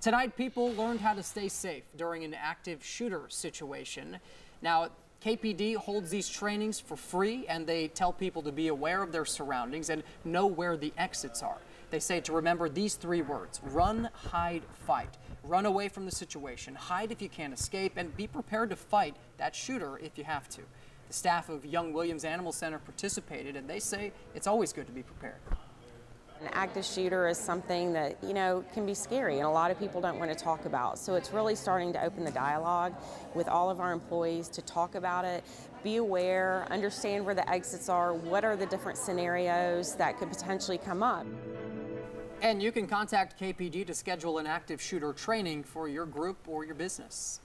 Tonight, people learned how to stay safe during an active shooter situation. Now, KPD holds these trainings for free, and they tell people to be aware of their surroundings and know where the exits are. They say to remember these 3 words: run, hide, fight. Run away from the situation, hide if you can't escape, and be prepared to fight that shooter if you have to. The staff of Young Williams Animal Center participated, and they say it's always good to be prepared. An active shooter is something that, can be scary, and a lot of people don't want to talk about. So it's really starting to open the dialogue with all of our employees to talk about it, be aware, understand where the exits are, what are the different scenarios that could potentially come up. And you can contact KPD to schedule an active shooter training for your group or your business.